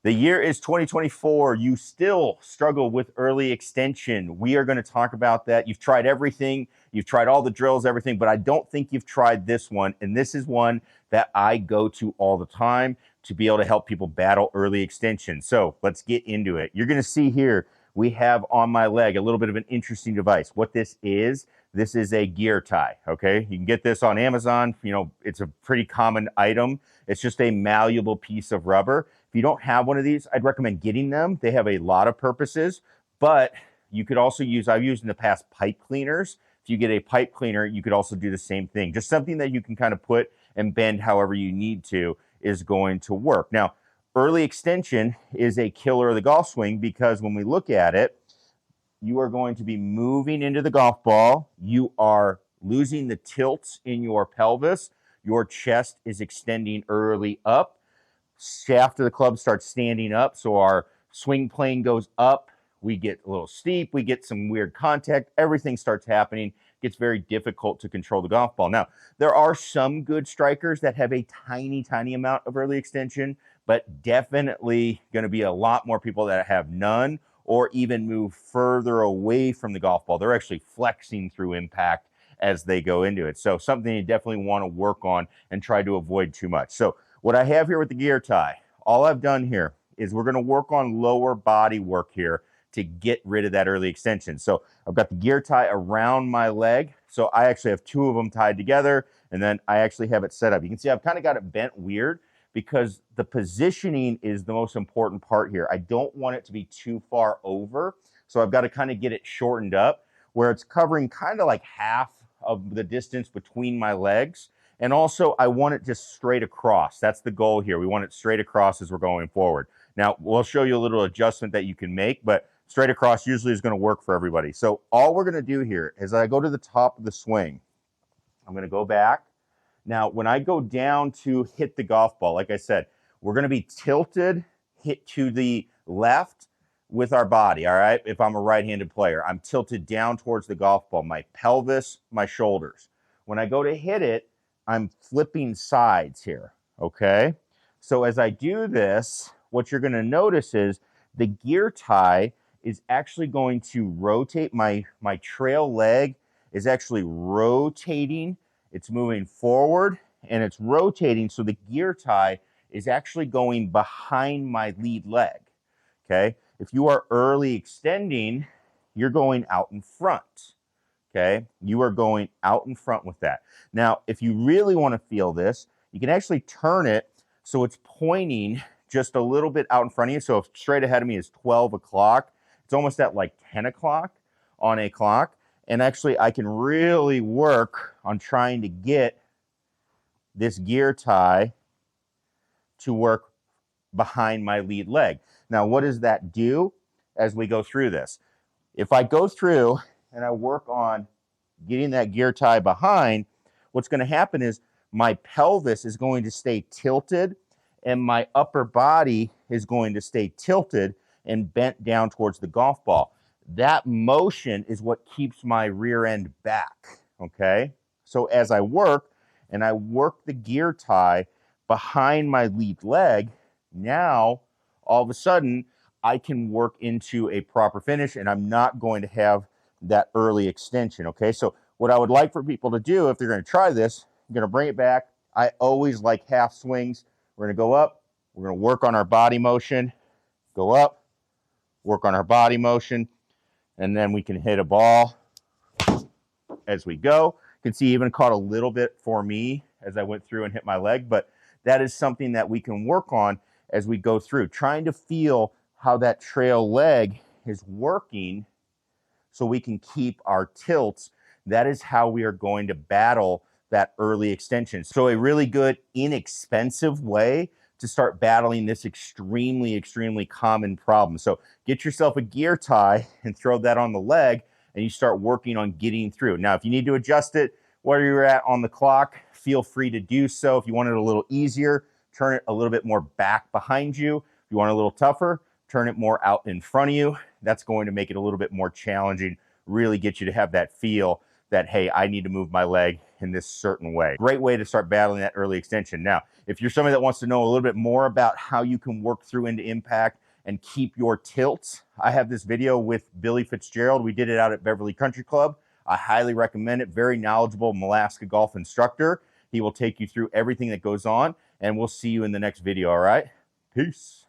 The year is 2024. You still struggle with early extension. We are going to talk about that. You've tried everything. You've tried all the drills, everything, but I don't think you've tried this one. And this is one that I go to all the time to be able to help people battle early extension. So let's get into it. You're going to see here, we have on my leg a little bit of an interesting device. What this is a gear tie, okay? You can get this on Amazon. You know, it's a pretty common item. It's just a malleable piece of rubber. If you don't have one of these, I'd recommend getting them. They have a lot of purposes, but you could also use, I've used in the past pipe cleaners. If you get a pipe cleaner, you could also do the same thing. Just something that you can kind of put and bend however you need to is going to work. Now, early extension is a killer of the golf swing because when we look at it, you are going to be moving into the golf ball. You are losing the tilt in your pelvis. Your chest is extending early up. Shaft of the club starts standing up, so our swing plane goes up. We get a little steep. We get some weird contact. Everything starts happening. It gets very difficult to control the golf ball. Now, there are some good strikers that have a tiny, tiny amount of early extension, but definitely going to be a lot more people that have none or even move further away from the golf ball. They're actually flexing through impact as they go into it. So something you definitely want to work on and try to avoid too much. So what I have here with the gear tie, all I've done here is we're going to work on lower body work here to get rid of that early extension. So I've got the gear tie around my leg. So I actually have two of them tied together, and then I actually have it set up. You can see I've kind of got it bent weird because the positioning is the most important part here. I don't want it to be too far over. So I've got to kind of get it shortened up where it's covering kind of like half of the distance between my legs. And also I want it just straight across. That's the goal here. We want it straight across as we're going forward. Now we'll show you a little adjustment that you can make, but straight across usually is going to work for everybody. So all we're going to do here is I go to the top of the swing. I'm going to go back. Now, when I go down to hit the golf ball, like I said, we're going to be tilted, hit to the left with our body, all right? If I'm a right-handed player, I'm tilted down towards the golf ball, my pelvis, my shoulders. When I go to hit it, I'm flipping sides here, okay? So as I do this, what you're going to notice is the gear tie is actually going to rotate. My trail leg is actually rotating. It's moving forward and it's rotating. So the gear tie is actually going behind my lead leg, okay? If you are early extending, you're going out in front, okay? You are going out in front with that. Now, if you really want to feel this, you can actually turn it so it's pointing just a little bit out in front of you. So if straight ahead of me is 12 o'clock, it's almost at like 10 o'clock on a clock. And actually, I can really work on trying to get this gear tie to work behind my lead leg. Now, what does that do as we go through this? If I go through and I work on getting that gear tie behind, what's going to happen is my pelvis is going to stay tilted and my upper body is going to stay tilted and bent down towards the golf ball. That motion is what keeps my rear end back, okay? So as I work, and I work the gear tie behind my lead leg, now all of a sudden I can work into a proper finish and I'm not going to have that early extension, okay? So what I would like for people to do if they're going to try this, I'm going to bring it back. I always like half swings. We're going to go up. We're going to work on our body motion, go up, work on our body motion, and then we can hit a ball as we go. You can see even caught a little bit for me as I went through and hit my leg, but that is something that we can work on as we go through, trying to feel how that trail leg is working so we can keep our tilts. That is how we are going to battle that early extension. So a really good, inexpensive way to start battling this extremely, extremely common problem. So get yourself a gear tie and throw that on the leg and you start working on getting through. Now, if you need to adjust it where you're at on the clock, feel free to do so. If you want it a little easier, turn it a little bit more back behind you. If you want it a little tougher, turn it more out in front of you. That's going to make it a little bit more challenging, really get you to have that feel that, hey, I need to move my leg in this certain way. Great way to start battling that early extension. Now, if you're somebody that wants to know a little bit more about how you can work through into impact and keep your tilts, I have this video with Billy Fitzgerald. We did it out at Beverly Country Club. I highly recommend it. Very knowledgeable Alaska golf instructor. He will take you through everything that goes on, and we'll see you in the next video, all right? Peace.